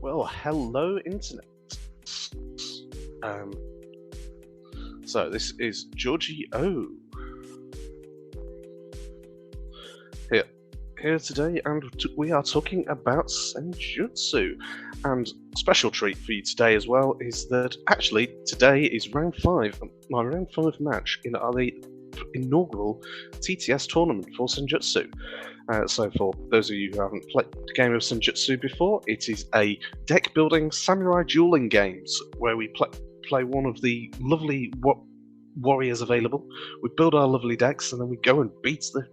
Well, hello, Internet. So this is Georgie O here today, and we are talking about Senjutsu. And special treat for you today as well is that actually today is round 5, my round 5 match in the inaugural TTS tournament for Senjutsu. So for those of you who haven't played the game of Senjutsu before, it is a deck-building samurai dueling games where we play one of the lovely warriors available. We build our lovely decks and then we go and beat the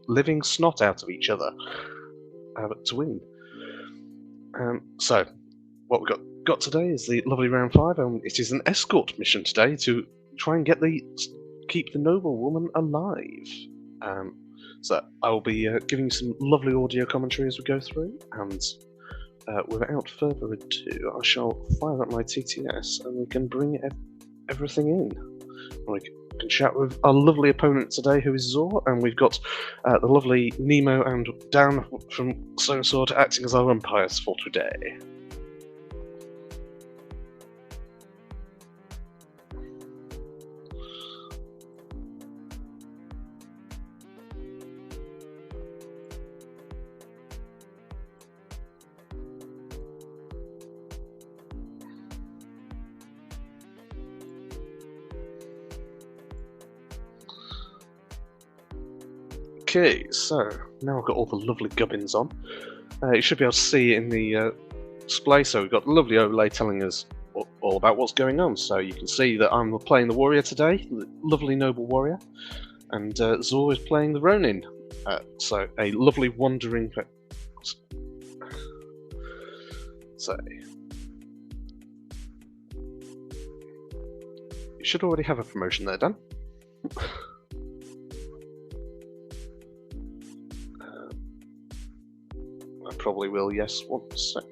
living snot out of each other to win. So what we've got today is the lovely round 5, and it is an escort mission today to try and keep the noble woman alive. So I will be giving you some lovely audio commentary as we go through, and without further ado, I shall fire up my TTS and we can bring everything in. We can chat with our lovely opponent today, who is Zor, and we've got the lovely Nemo and Dan from Stone Sword acting as our umpires for today. Okay, so now I've got all the lovely gubbins on. You should be able to see in the display, so we've got the lovely overlay telling us all about what's going on. So you can see that I'm playing the warrior today, the lovely noble warrior, and Zor is playing the Ronin. So a lovely wandering. So you should already have a promotion there, Dan. I probably will, yes, 1 sec.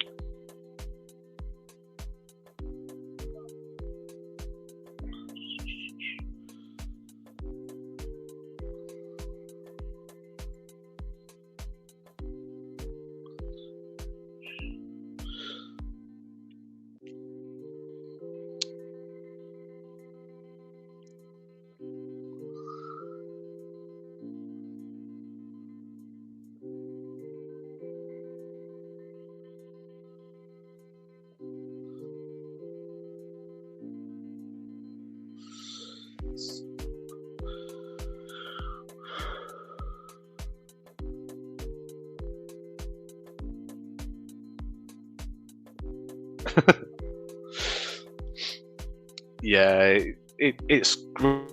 Yeah, it's grown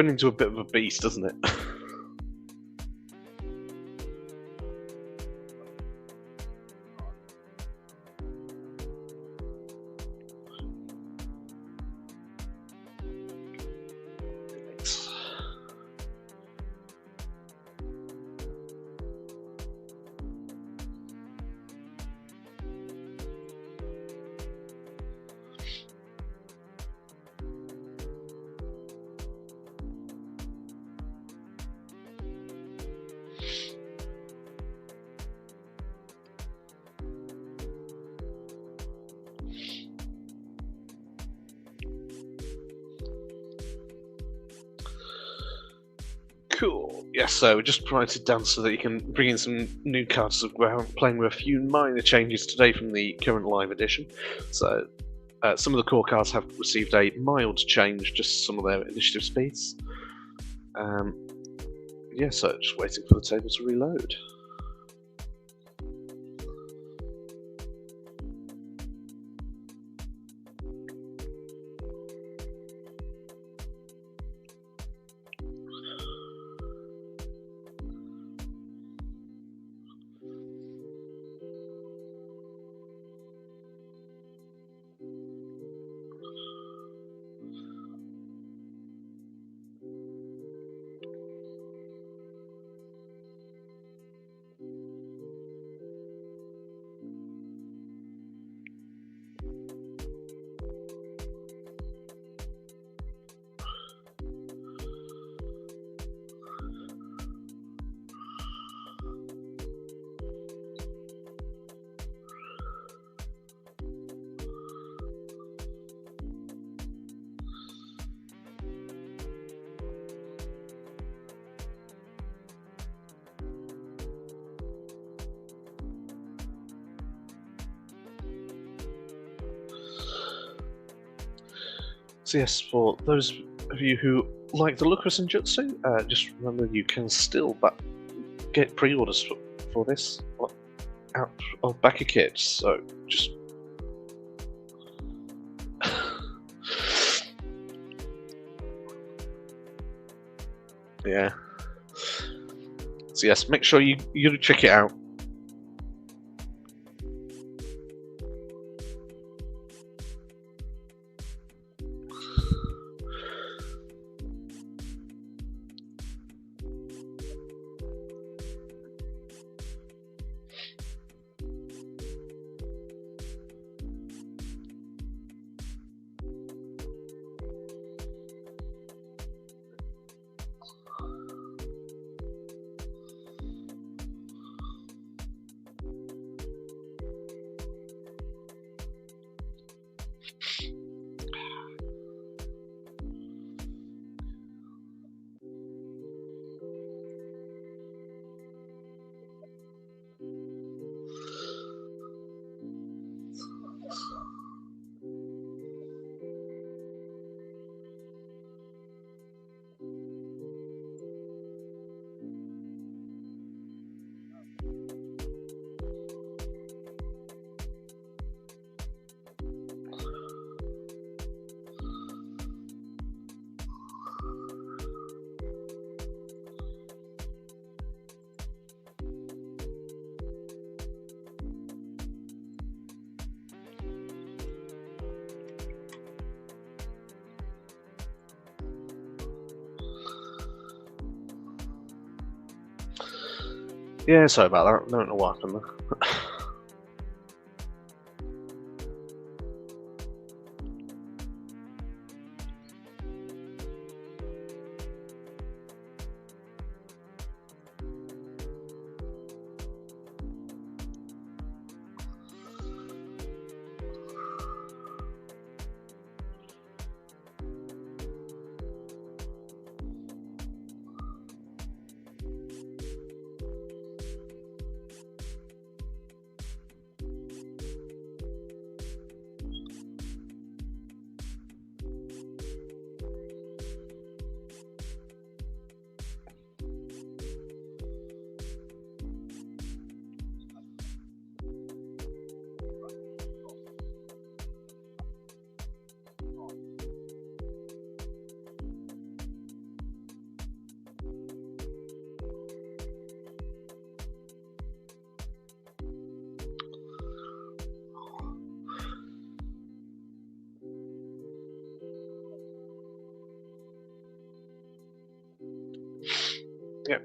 into a bit of a beast, doesn't it? Cool. Yes, so we just promoted down so that you can bring in some new cards. We're playing with a few minor changes today from the current live edition. So some of the core cards have received a mild change, just some of their initiative speeds. Yeah, so just waiting for the table to reload. So yes, for those of you who like the look of Senjutsu, just remember you can still get pre-orders for this out of back of kids. So just yeah. So yes, make sure you check it out. Yeah, sorry about that. I don't know what happened there. Yeah.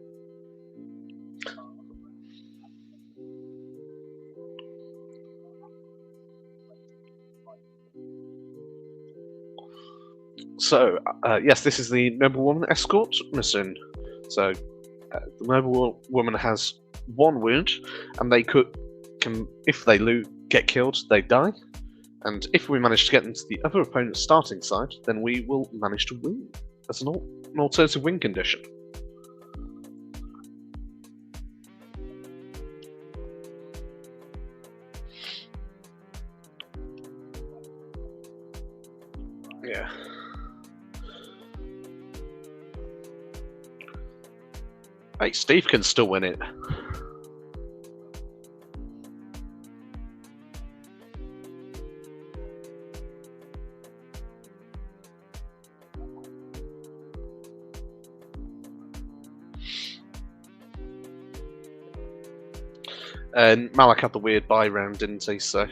So, yes, this is the noblewoman escort mission. So, the noblewoman has one wound, and they can if they get killed, they die. And if we manage to get into the other opponent's starting side, then we will manage to win as an alternative win condition. Yeah. Hey, Steve can still win it. And Malak had the weird buy round, didn't he? So.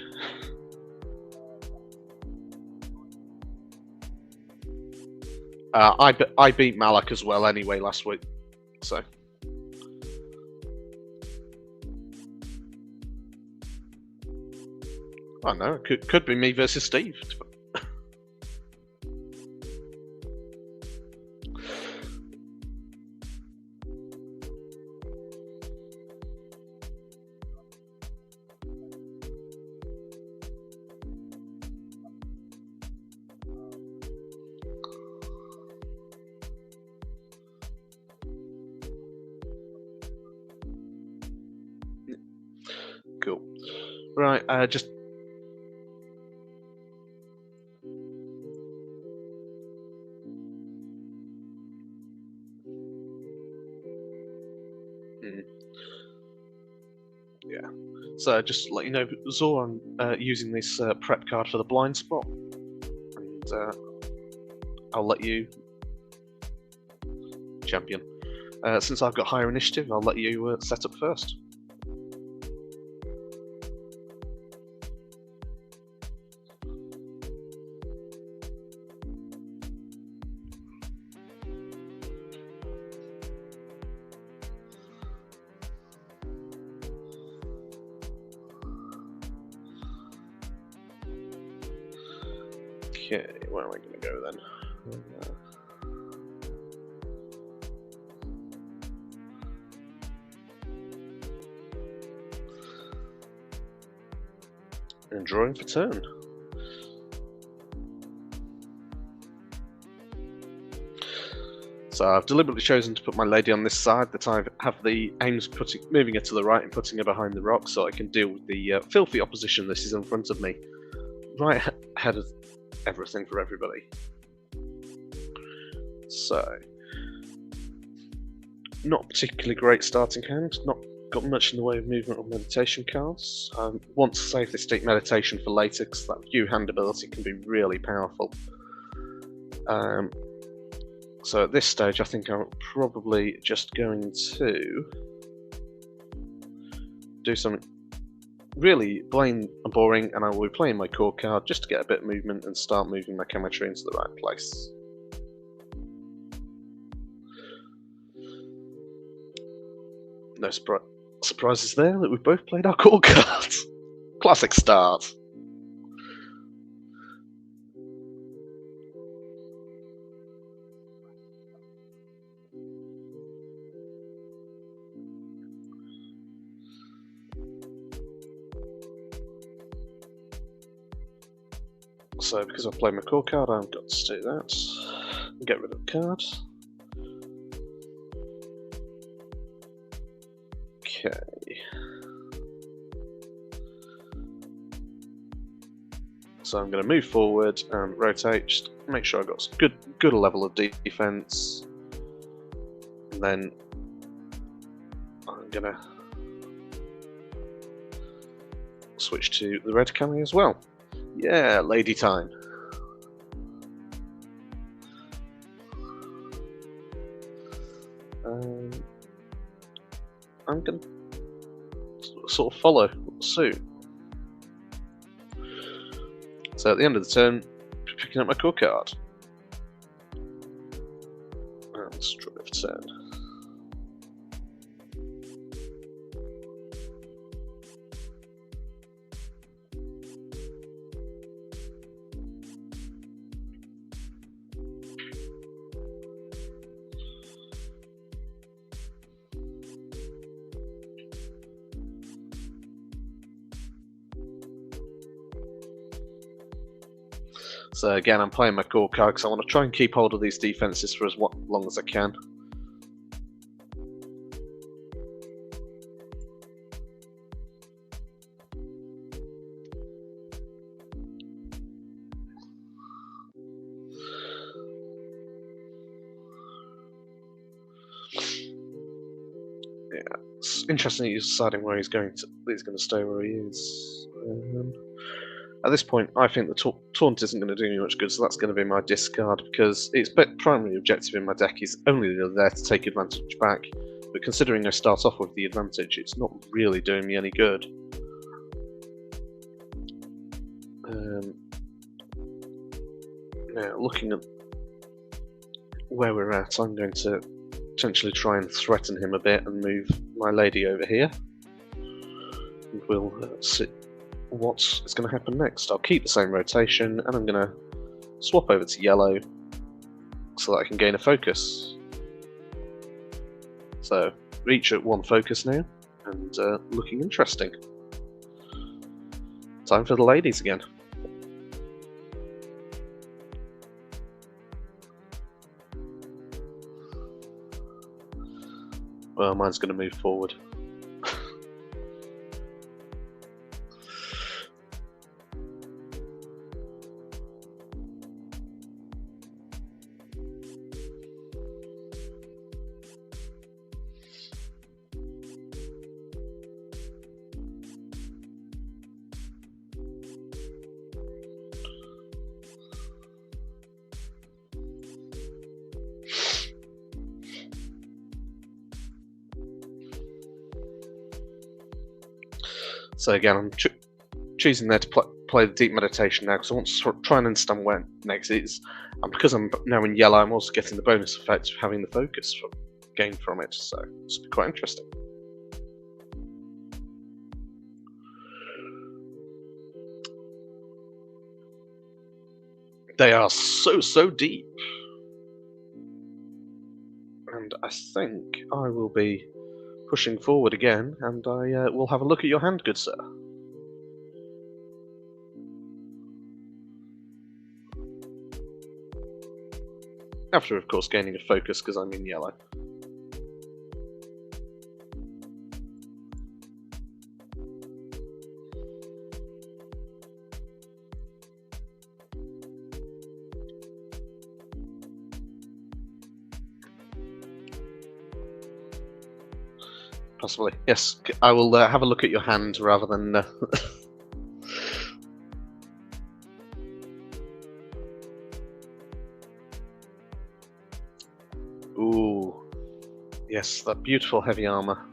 I beat Malak as well anyway last week, so. I don't know, it could be me versus Steve. Cool. Right, just So just to let you know, Zor, I'm using this prep card for the blind spot, and I'll let you, champion. Since I've got higher initiative, I'll let you set up first. Okay, where am I going to go then? And drawing for turn. So I've deliberately chosen to put my lady on this side, that I have the aims moving her to the right and putting her behind the rock, so I can deal with the filthy opposition this is in front of me. Right ahead of everything for everybody. So, not particularly great starting hand, not got much in the way of movement or meditation cards. I want to save this deep meditation for later, because that view hand ability can be really powerful. So at this stage I think I'm probably just going to do something really plain and boring, and I will be playing my core card just to get a bit of movement and start moving my chemistry into the right place. No surprises there that we've both played our core cards. Classic start. So because I've played my core card, I've got to do that. Get rid of the card. Okay. So I'm going to move forward and rotate, just make sure I've got a good level of defense. And then I'm going to switch to the red cami as well. Yeah, lady time. I'm going to sort of follow suit. So at the end of the turn, picking up my core card. And draw it for turn. So again, I'm playing my core card because I want to try and keep hold of these defenses for as long as I can. Yeah, it's interesting he's deciding where he's going to stay where he is. At this point, I think the taunt isn't going to do me much good, so that's going to be my discard, because its primary objective in my deck is only there to take advantage back, but considering I start off with the advantage, it's not really doing me any good. Now, looking at where we're at, I'm going to potentially try and threaten him a bit and move my lady over here. And we'll see what's going to happen next. I'll keep the same rotation, and I'm going to swap over to yellow so that I can gain a focus. So, reach at 1 focus now, and looking interesting. Time for the ladies again. Well, mine's going to move forward. So again, I'm choosing there to play the deep meditation now because I want to try and understand where next is. And because I'm now in yellow, I'm also getting the bonus effect of having the focus gained from it. So it's quite interesting. They are so deep. And I think I will be pushing forward again, and I will have a look at your hand, good sir. After, of course, gaining a focus because I'm in yellow. Possibly. Yes, I will have a look at your hand rather than... Ooh. Yes, that beautiful heavy armour.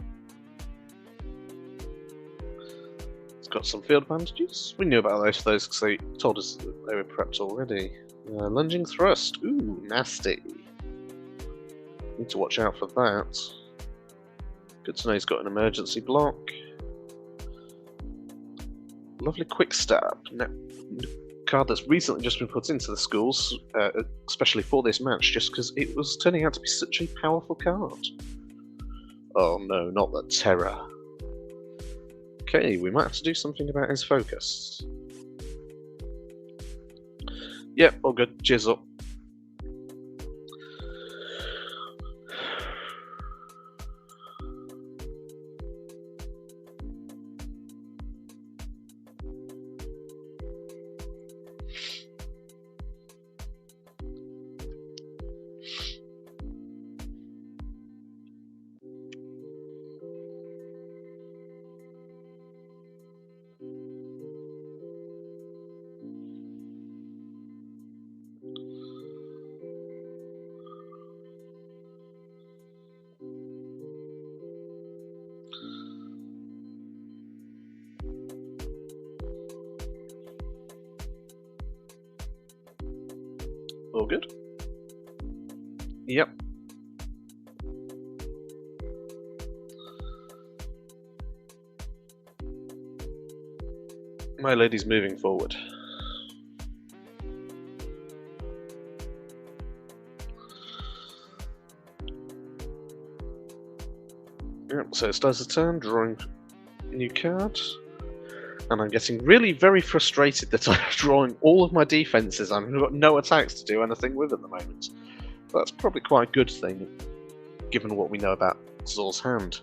It's got some field bandages. We knew about those because they told us that they were prepped already. Lunging thrust. Ooh, nasty. Need to watch out for that. Good to know he's got an emergency block. Lovely quick stab. Card that's recently just been put into the schools, especially for this match, just because it was turning out to be such a powerful card. Oh no, not the terror. Okay, we might have to do something about his focus. Yep, all good. Cheers up. All good? Yep. My lady's moving forward. Yep, so it starts a turn, drawing a new card. And I'm getting really very frustrated that I'm drawing all of my defences and I've got no attacks to do anything with at the moment. But that's probably quite a good thing, given what we know about Zor's hand.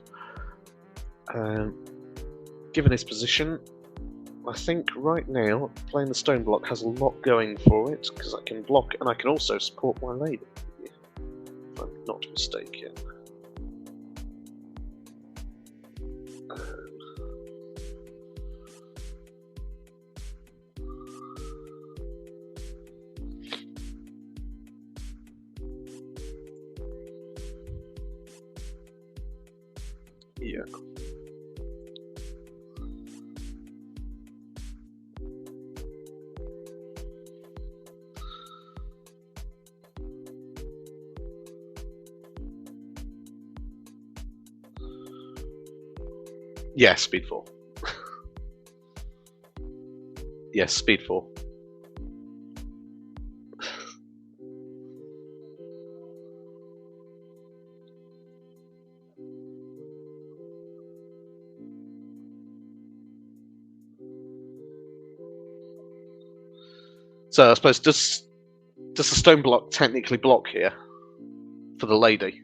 Given his position, I think right now playing the stone block has a lot going for it, because I can block and I can also support my lady, if I'm not mistaken. Yeah. Yeah, speed 4. Yes, speed 4. So I suppose does the stone block technically block here for the lady?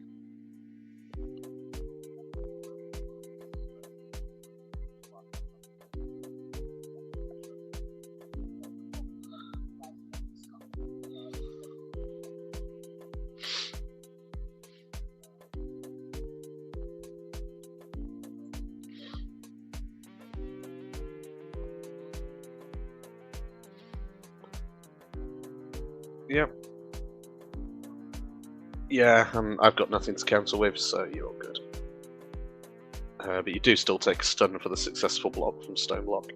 Yep. Yeah, and I've got nothing to counter with, so you're all good. But you do still take a stun for the successful block from Stone Block.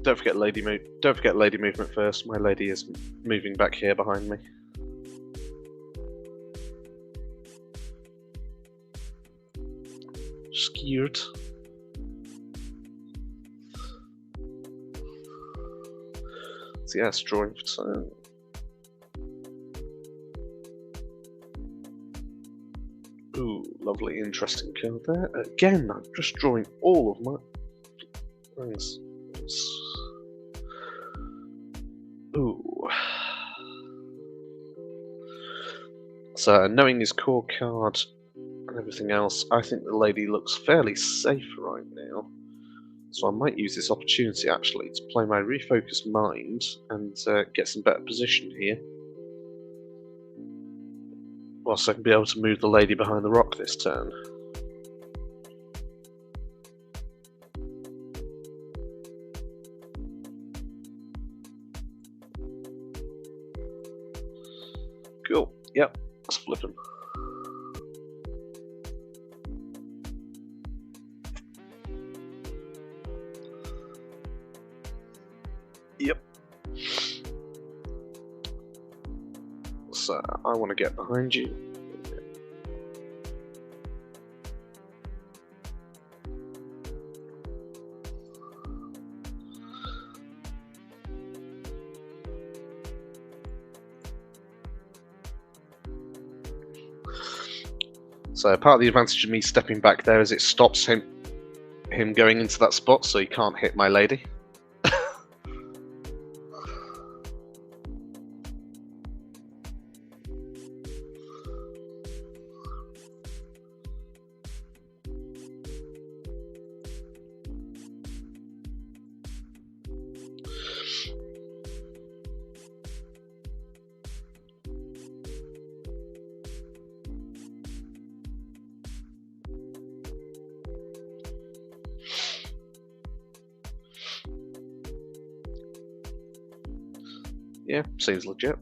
Don't forget lady movement first. My lady is moving back here behind me. Scared. So yes, drawing for turn. Ooh, lovely, interesting card there. Again, I'm just drawing all of my things. Ooh. So, knowing his core card and everything else, I think the lady looks fairly safe right now. So I might use this opportunity actually to play my refocused mind and get some better position here. Whilst I can be able to move the lady behind the rock this turn. Cool. Yep, let's flip him. Yep. So I want to get behind you. So part of the advantage of me stepping back there is it stops him going into that spot, so he can't hit my lady. Yeah, seems legit.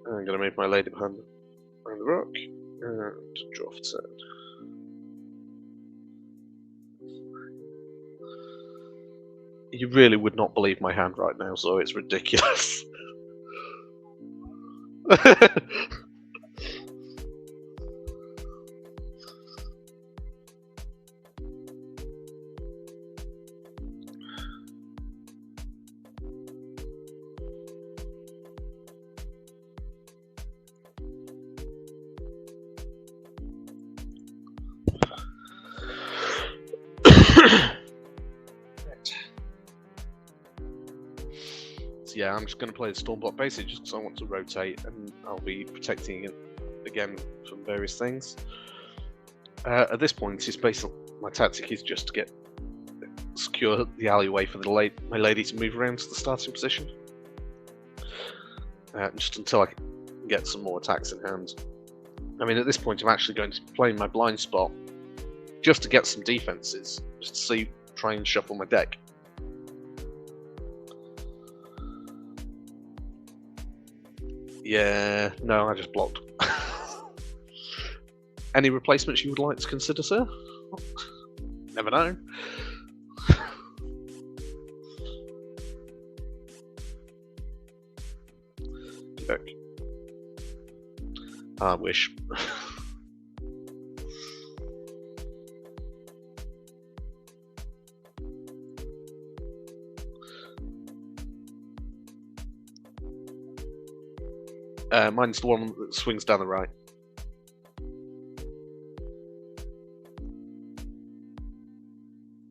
I'm going to move my lady behind the rock and draw for turn. You really would not believe my hand right now, so it's ridiculous. Yeah, I'm just going to play the Storm Block basically just because I want to rotate and I'll be protecting it again from various things. At this point, it's basically my tactic is just to secure the alleyway for my lady to move around to the starting position. Just until I can get some more attacks in hand. I mean, at this point, I'm actually going to be playing my blind spot just to get some defenses, just to try and shuffle my deck. Yeah, no, I just blocked. Any replacements you would like to consider, sir? Never know. Okay. I wish. Mine's the one that swings down the right.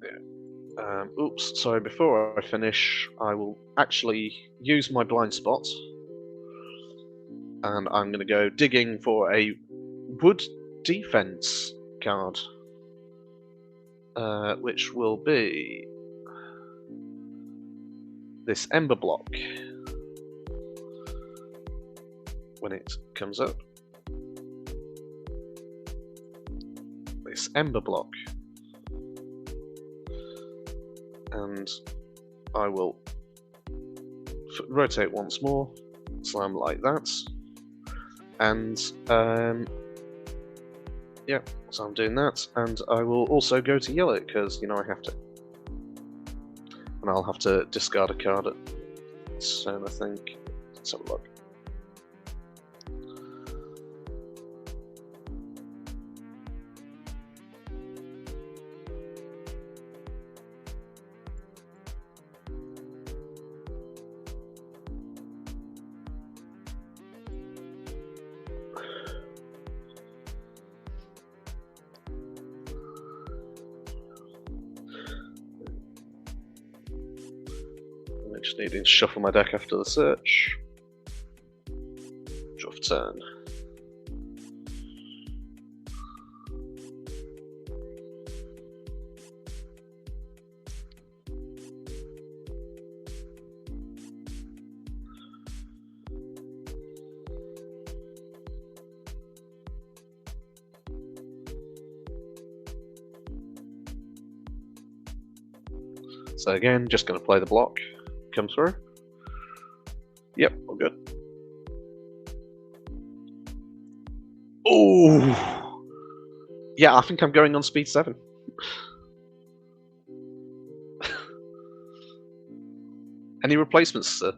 Yeah. Oops, sorry, before I finish, I will actually use my blind spot. And I'm going to go digging for a wood defense card. Which will be this ember block when it comes up. This ember block. And I will rotate once more, slam like that. And yeah, so I'm doing that, and I will also go to yellow because you know I have to. And I'll have to discard a card at turn, I think. Let's have a look. I just need to shuffle my deck after the search. Draw for turn. So again, just going to play the block. Come through. Yep, all good. Oh, yeah, I think I'm going on speed 7. Any replacements, sir?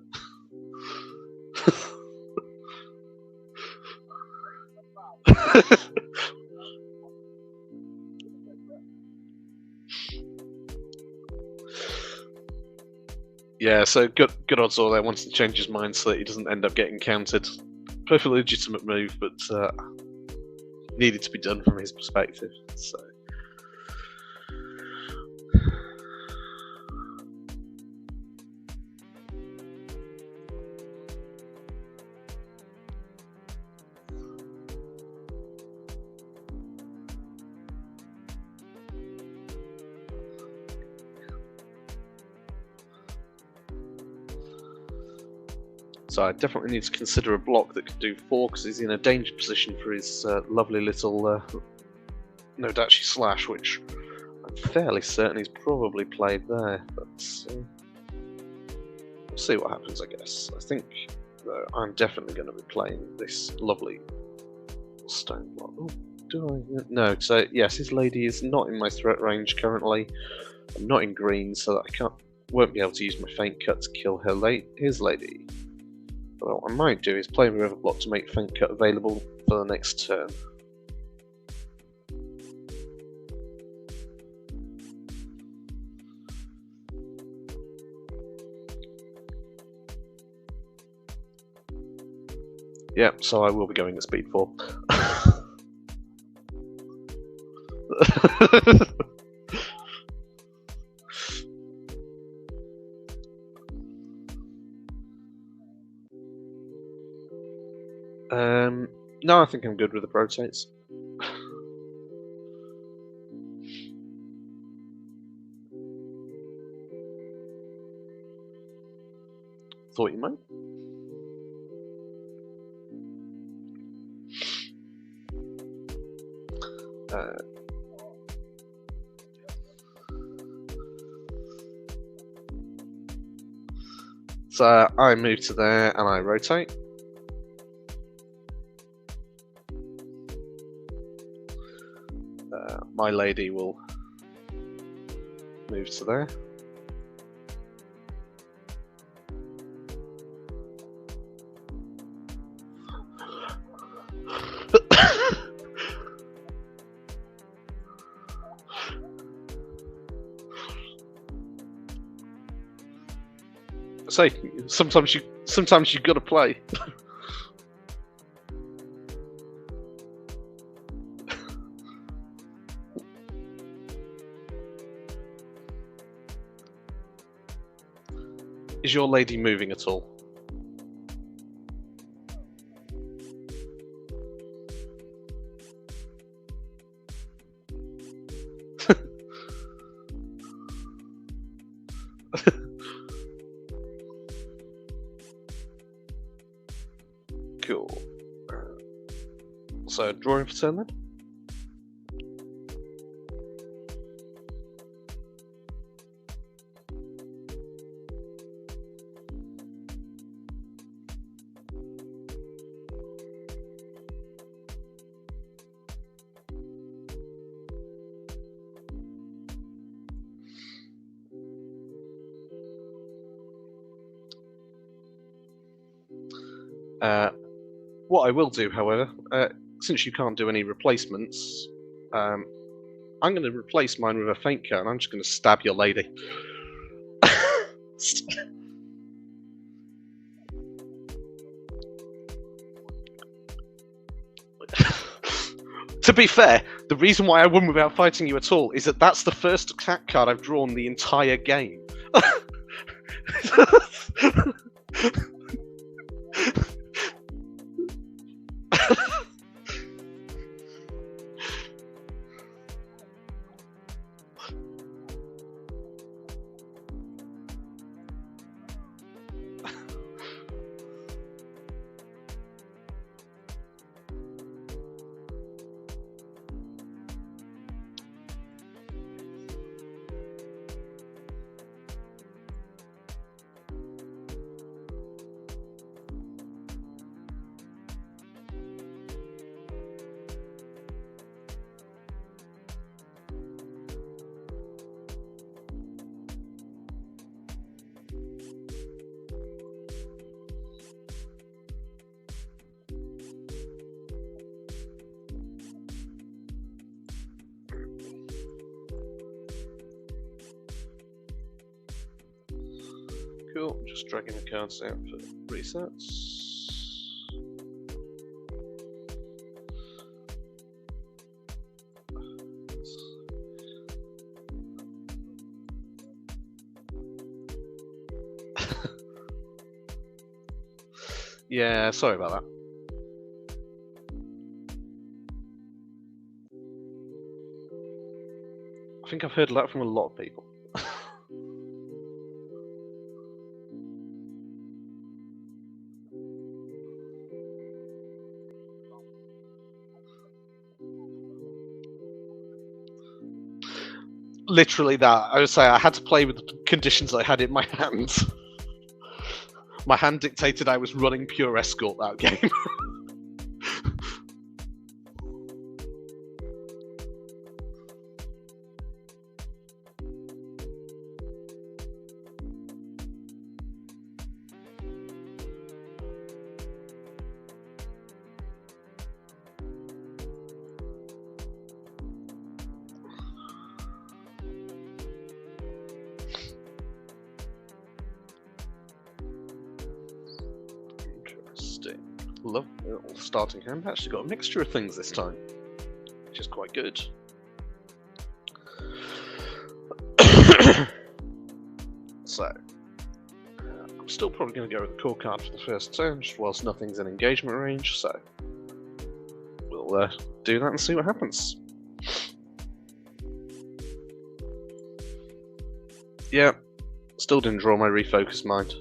Yeah, so good odds are there wants to change his mind so that he doesn't end up getting countered. Perfectly legitimate move, but needed to be done from his perspective. So. So I definitely need to consider a block that could do 4 because he's in a danger position for his lovely little Nodachi Slash, which I'm fairly certain he's probably played there. But we'll see what happens, I guess. I think though I'm definitely going to be playing this lovely stone block. Oh, do I? No. So yes, his lady is not in my threat range currently. I'm not in green, so that won't be able to use my Faint Cut to kill his lady. But what I might do is play River Block to make Faint Cut available for the next turn. Yeah, so I will be going at speed 4. No, I think I'm good with the rotates. Thought you might. So I move to there and I rotate. My lady will move to there. Say, sometimes you gotta play. Is your lady moving at all? Cool. So, drawing for turn then? What I will do, however, since you can't do any replacements, I'm going to replace mine with a feint card, and I'm just going to stab your lady. To be fair, the reason why I won without fighting you at all is that that's the first attack card I've drawn the entire game. Cool, just dragging the cards out for resets. Yeah, sorry about that. I think I've heard that from a lot of people. Literally that. I would say I had to play with the conditions I had in my hands. My hand dictated I was running pure escort that game. Love little starting hand. Actually got a mixture of things this time, which is quite good. So, I'm still probably going to go with the core card for the first turn, just whilst nothing's in engagement range, so we'll do that and see what happens. Yeah, still didn't draw my refocus mind.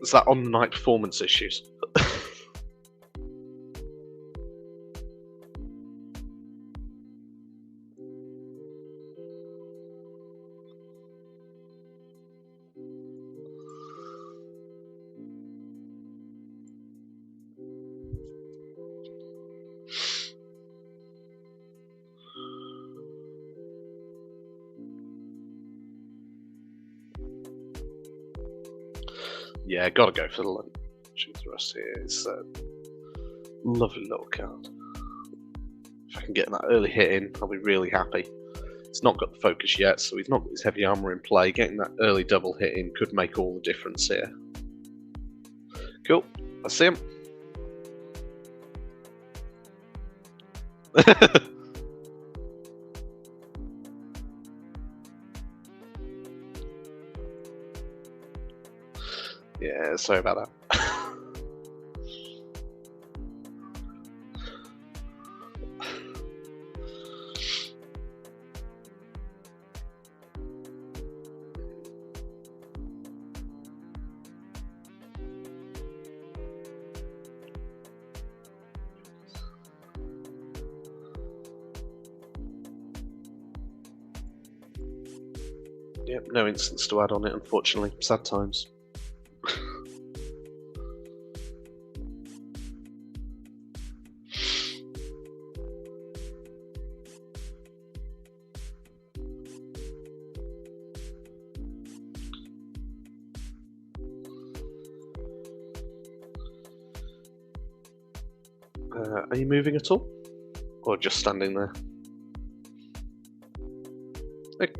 Is that on the night performance issues? Yeah, gotta go for the lunch. The rest here is a lovely little card. can get that early hit in, I'll be really happy. He's not got the focus yet, so he's not got his heavy armor in play. Getting that early double hit in could make all the difference here. Cool, I see him. Yeah, sorry about that. Yep, no instance to add on it, unfortunately. Sad times. Are you moving at all? Or just standing there? Okay.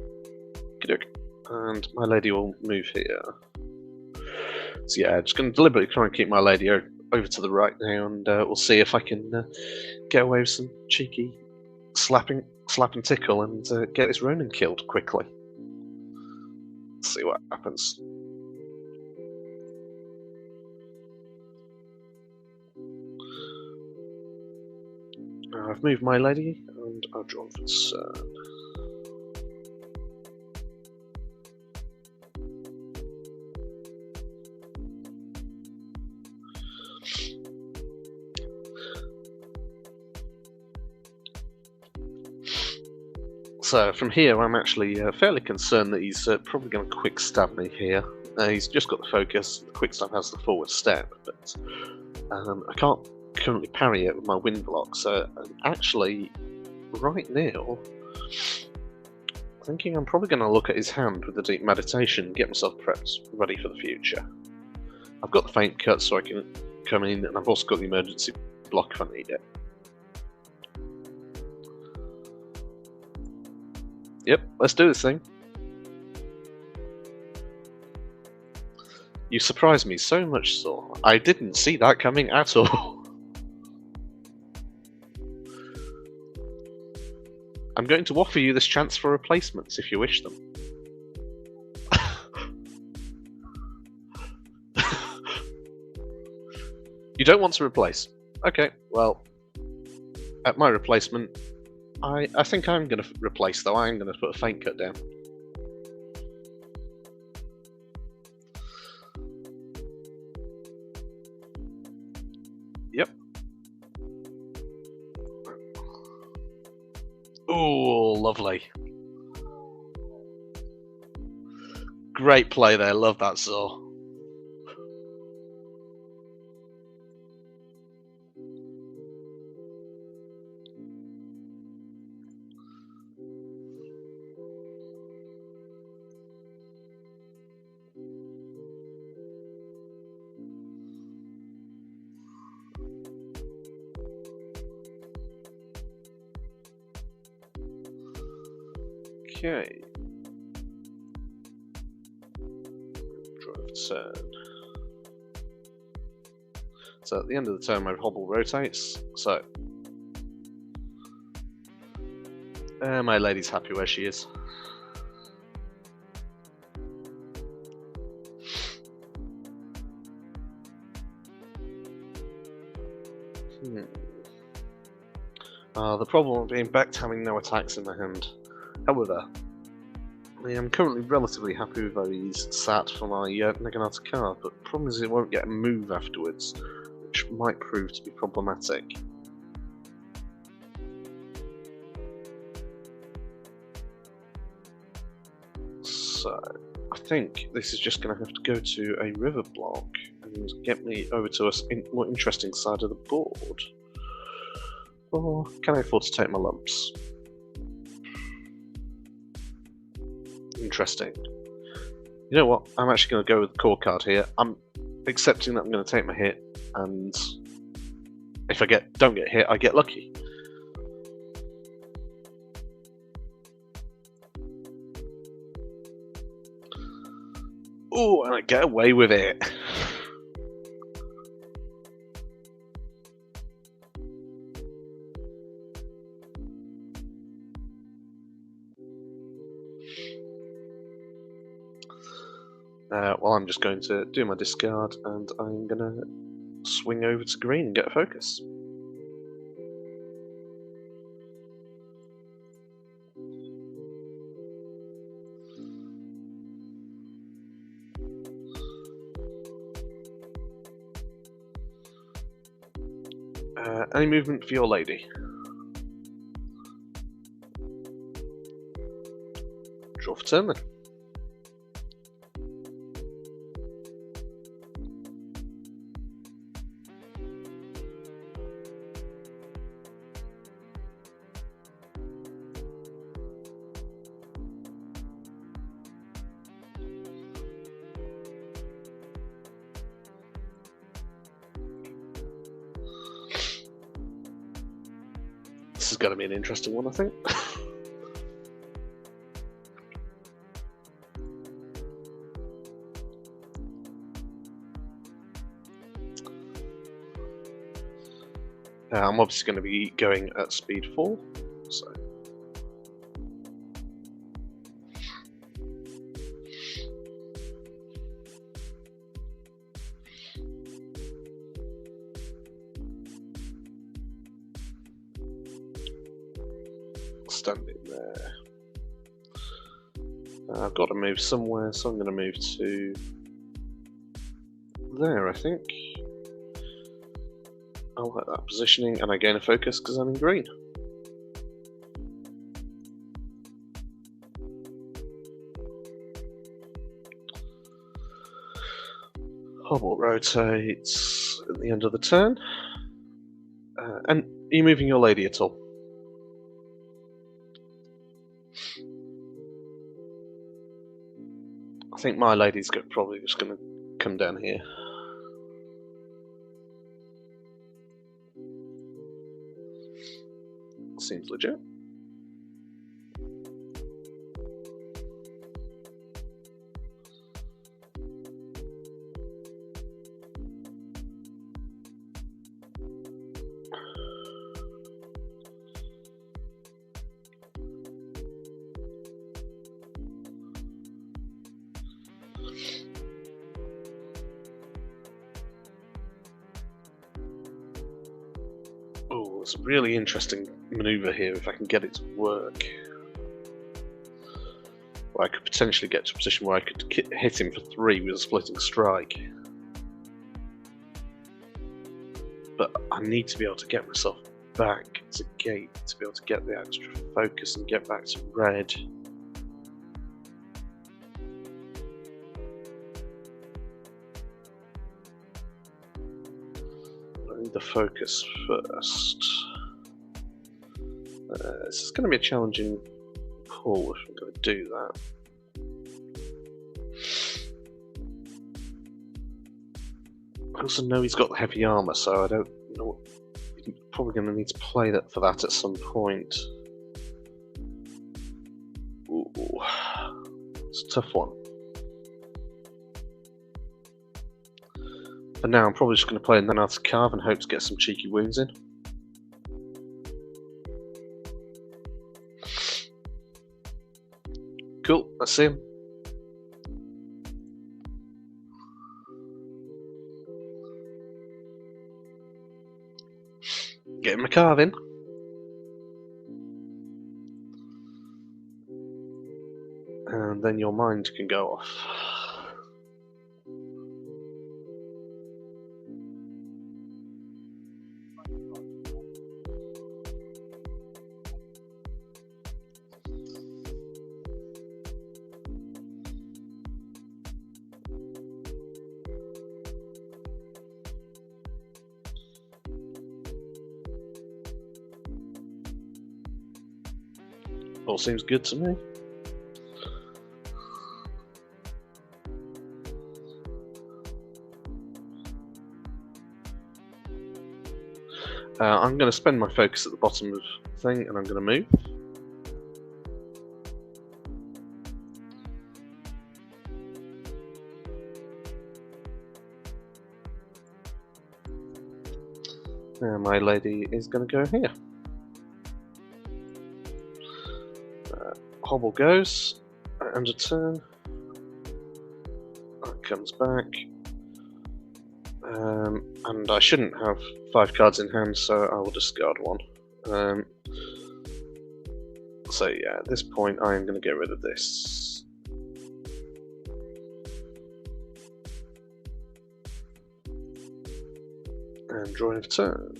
And my lady will move here. So yeah, just going to deliberately try and keep my lady over to the right now, and we'll see if I can get away with some cheeky slap and tickle and get this Ronin killed quickly. Let's see what happens. I've moved my lady, and I've drawn for CERN. So from here, I'm actually fairly concerned that he's probably going to quick stab me here. He's just got the focus. The quick stab has the forward step, but I can't currently parry it with my wind block. So actually, right now, thinking I'm probably going to look at his hand with the deep meditation, get myself prepped, ready for the future. I've got the faint cut so I can come in, and I've also got the emergency block if I need it. Yep, let's do this thing. You surprised me so much so. I didn't see that coming at all. I'm going to offer you this chance for replacements if you wish them. You don't want to replace. Okay, well, at my replacement, I think I'm going to replace, though. I'm going to put a faint cut down. Yep. Oh, lovely. Great play there. Love that saw. Okay. Draw a turn. So at the end of the turn, my hobble rotates. So my lady's happy where she is. The problem of being backed having no attacks in my hand. However, I am currently relatively happy with where he's sat for my Naginata card, but the problem is it won't get a move afterwards, which might prove to be problematic. So, I think this is just going to have to go to a river block and get me over to a more interesting side of the board. Or can I afford to take my lumps? Interesting. You know what? I'm actually going to go with the core card here. I'm accepting that I'm going to take my hit, and if I don't get hit, I get lucky. Oh, and I get away with it. Well, I'm just going to do my discard, and I'm going to swing over to green and get a focus. Any movement for your lady? Draw for turn then. This is going to be an interesting one, I think. I'm obviously going to be going at speed 4, so. Standing there. I've got to move somewhere, so I'm going to move to there, I think. I'll let that positioning, and I gain a focus because I'm in green. Hobble rotates at the end of the turn. And are you moving your lady at all? I think my lady's probably just going to come down here. Seems legit. Oh, it's a really interesting maneuver here if I can get it to work. Well, I could potentially get to a position where I could hit him for 3 with a splitting strike. But I need to be able to get myself back to gate to be able to get the extra focus and get back to red. I need the focus first. This is going to be a challenging pull if I'm going to do that. I also know he's got heavy armor, so I don't know. He's probably going to need to play that for that at some point. Ooh, it's a tough one. For now, I'm probably just going to play and then out to carve and hope to get some cheeky wounds in. Cool, let's see him. Get him a carve in. And then your mind can go off. All seems good to me. I'm going to spend my focus at the bottom of the thing, and I'm going to move. Now my lady is going to go here. Hobble goes, and a turn. That comes back. And I shouldn't have 5 cards in hand, so I will discard one. So yeah, at this point I am going to get rid of this. And drawing a turn.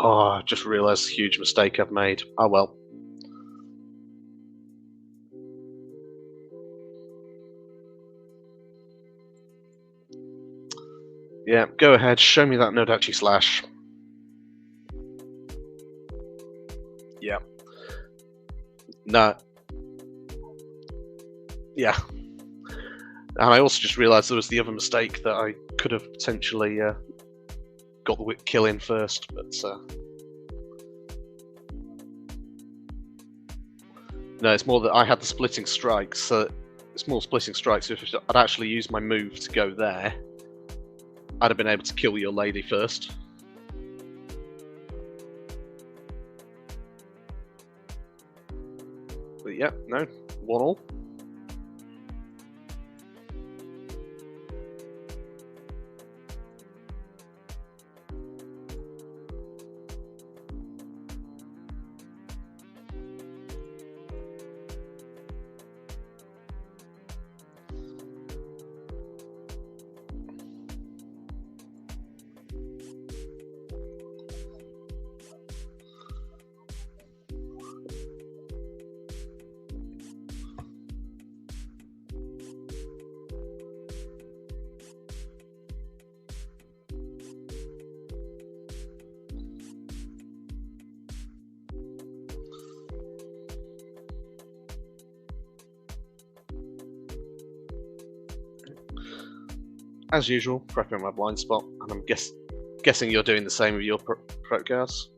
Oh, I just realised the huge mistake I've made. Oh well. Yeah, go ahead, show me that Nodachi Slash. Yeah. No. Yeah. And I also just realised there was the other mistake that I could have potentially got the whip kill in first, but no, it's more that I had the splitting strikes. So it's more splitting strikes. So if I'd actually used my move to go there, I'd have been able to kill your lady first. But yeah, no, 1-1. As usual, prepping my blind spot, and I'm guessing you're doing the same with your prep guards.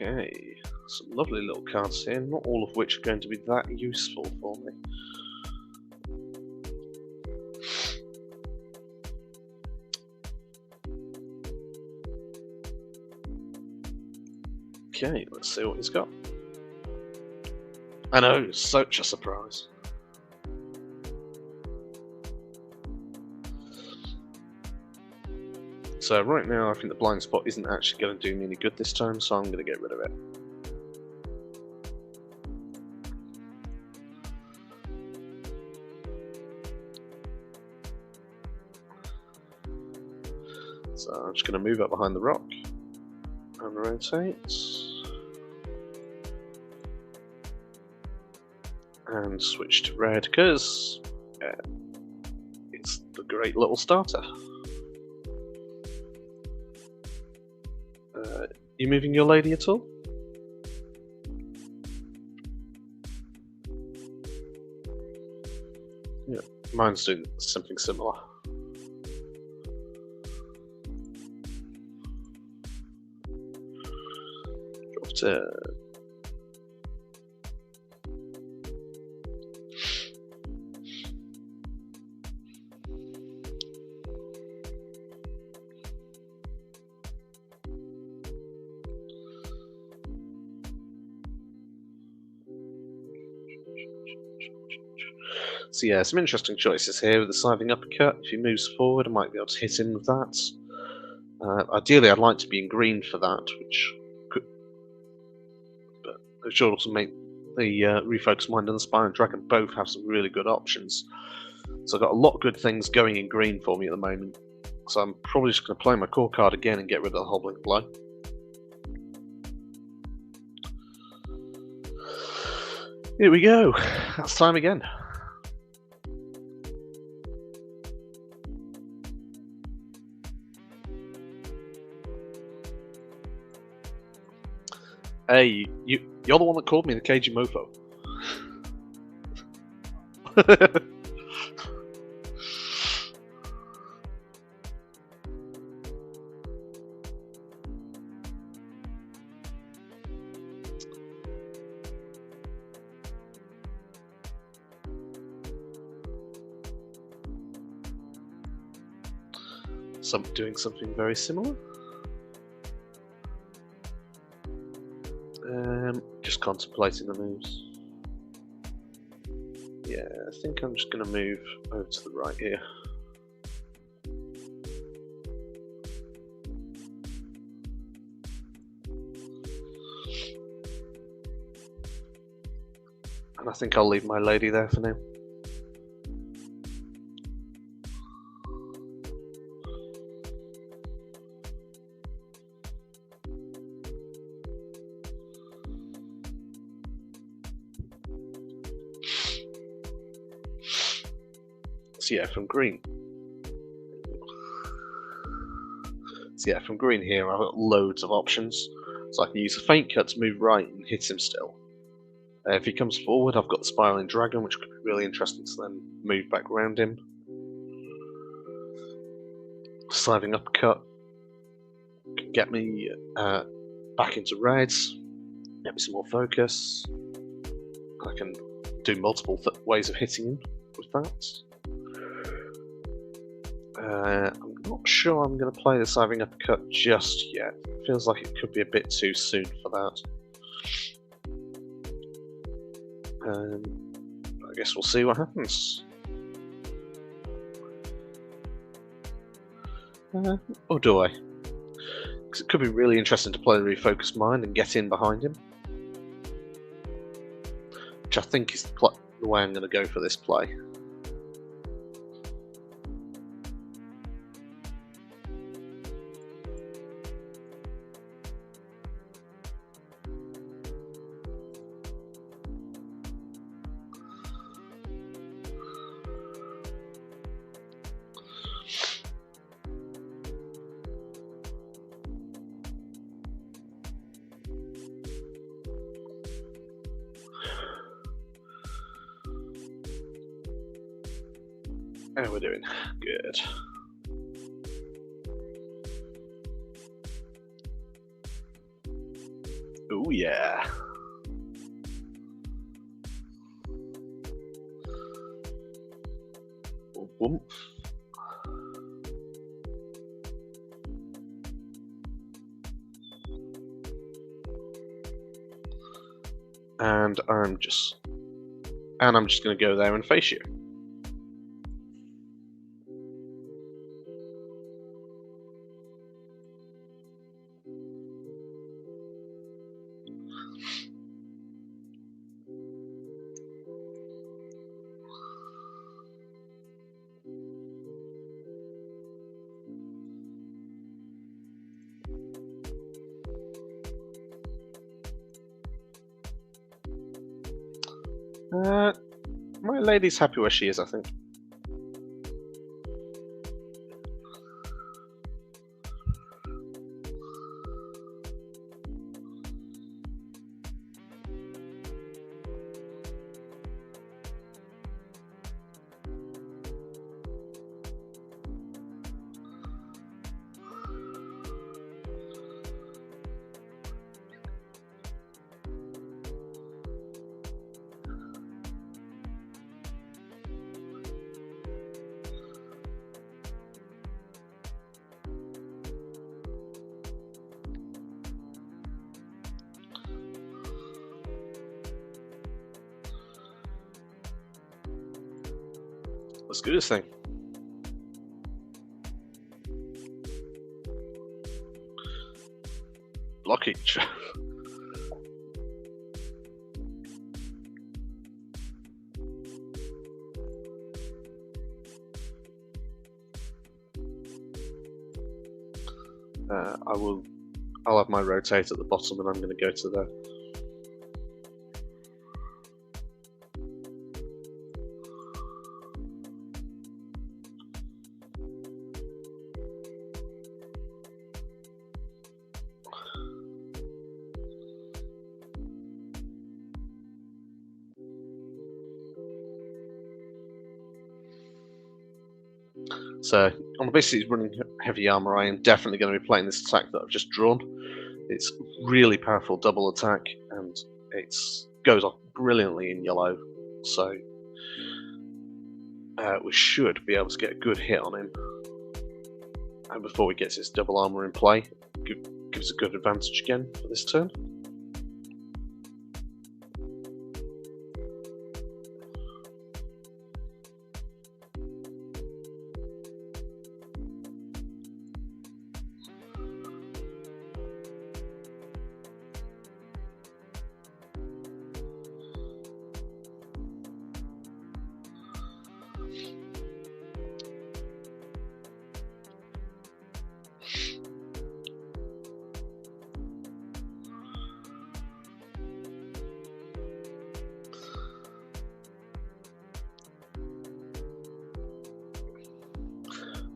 Okay, some lovely little cards here, not all of which are going to be that useful for me. Okay, let's see what he's got. I know, such a surprise. So right now I think the blind spot isn't actually going to do me any good this time, so I'm going to get rid of it. So I'm just going to move up behind the rock and rotate. And switch to red because it's the great little starter. You moving your lady at all? Yeah, mine's doing something similar. Drop to So yeah, some interesting choices here with the scything uppercut. If he moves forward, I might be able to hit him with that. Ideally, I'd like to be in green for that, which should also make the Refocus Mind and the Spiraling Dragon both have some really good options. So I've got a lot of good things going in green for me at the moment. So I'm probably just going to play my core card again and get rid of the Hobbling Blow. Here we go. That's time again. Hey, you're the one that called me the cagey mofo. Doing something very similar. Just contemplating the moves. Yeah, I think I'm just going to move over to the right here. And I think I'll leave my lady there for now. So yeah, from green. From green here, I've got loads of options. So I can use a Faint Cut to move right and hit him still. If he comes forward, I've got the Spiraling Dragon, which could be really interesting to then move back around him. Sliding Uppercut can get me back into reds, get me some more focus. I can do multiple ways of hitting him with that. I'm not sure I'm going to play the Sliding Uppercut just yet. Feels like it could be a bit too soon for that. I guess we'll see what happens. Or do I? Because it could be really interesting to play the Refocus Mind and get in behind him. Which I think is the way I'm going to go for this play. How we're doing? Good. Oh yeah. Boom. And I'm just going to go there and face you. My lady's happy where she is, I think. Let's do this thing. Blockage. I'll have my rotate at the bottom, and I'm going to go to there. So, on the basis he's running heavy armor, I am definitely going to be playing this attack that I've just drawn. It's really powerful double attack, and it goes off brilliantly in yellow. So, we should be able to get a good hit on him. And before he gets his double armor in play, gives a good advantage again for this turn.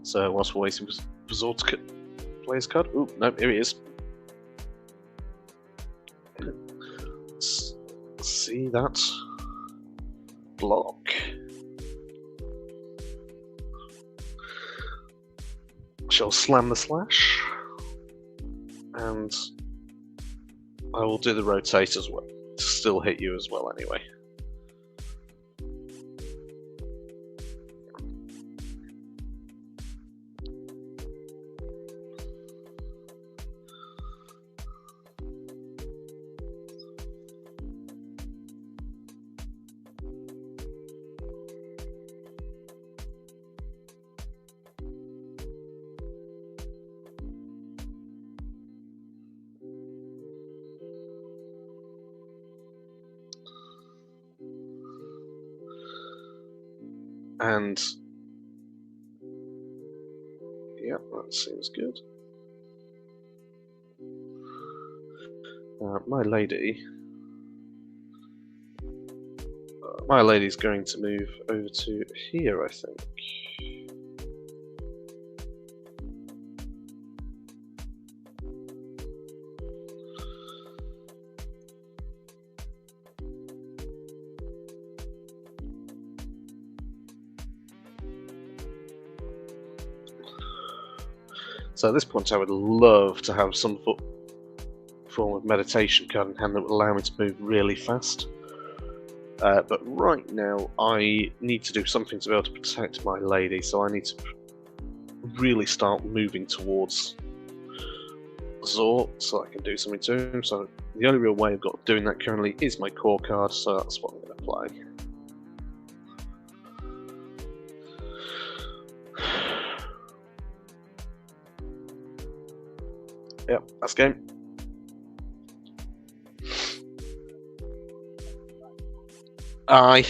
So whilst we're waiting for Zord to play his card, oh no, here he is. Let's see that block. Shall slam the slash, and I will do the rotate as well to still hit you as well anyway. And yeah, that seems good. My lady's going to move over to here, I think. So at this point I would love to have some form of meditation card in hand that would allow me to move really fast. But right now I need to do something to be able to protect my lady, so I need to really start moving towards Zor so I can do something to him. So the only real way I've got of doing that currently is my core card, so that's what I'm going to play. Yep, that's game. Aye.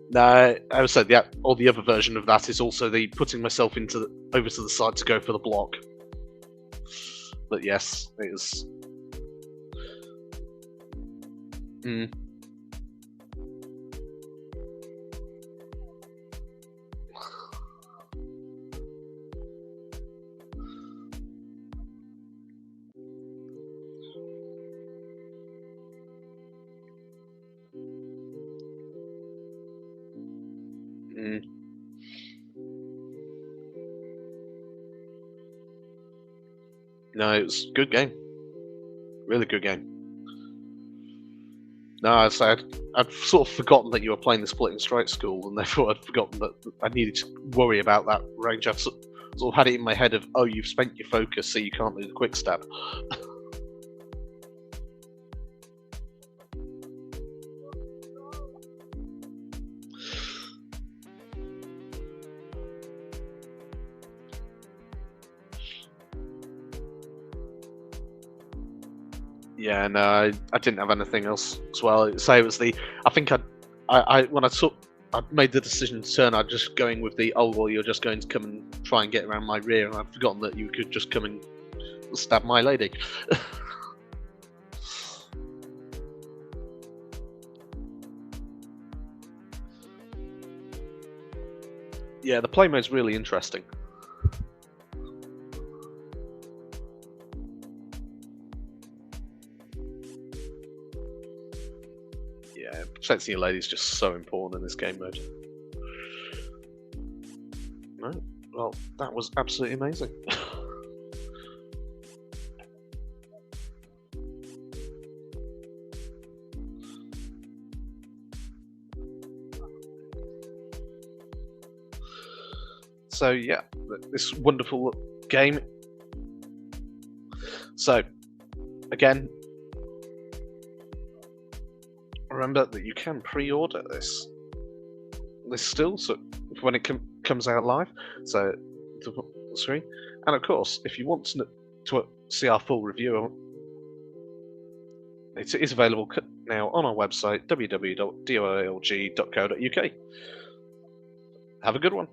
No, I said yeah. Or the other version of that is also the putting myself over to the side to go for the block. But yes, it is. No, it was a good game. Really good game. No, I'd sort of forgotten that you were playing the Splitting Strike School, and therefore I'd forgotten that I needed to worry about that range. I've sort of had it in my head of, oh, you've spent your focus, so you can't do the quick stab. Yeah, no, I didn't have anything else as well. So it was I think when I made the decision to turn, I'd just going with the, oh, well, you're just going to come and try and get around my rear, and I'd forgotten that you could just come and stab my lady. Yeah, the play mode's really interesting. Yeah, protecting your lady is just so important in this game mode. No, well, that was absolutely amazing. So yeah, this wonderful game. So again, remember that you can pre-order this still, so when it comes out live, so the screen. And of course, if you want to see our full review, it is available now on our website www.doalg.co.uk. Have a good one.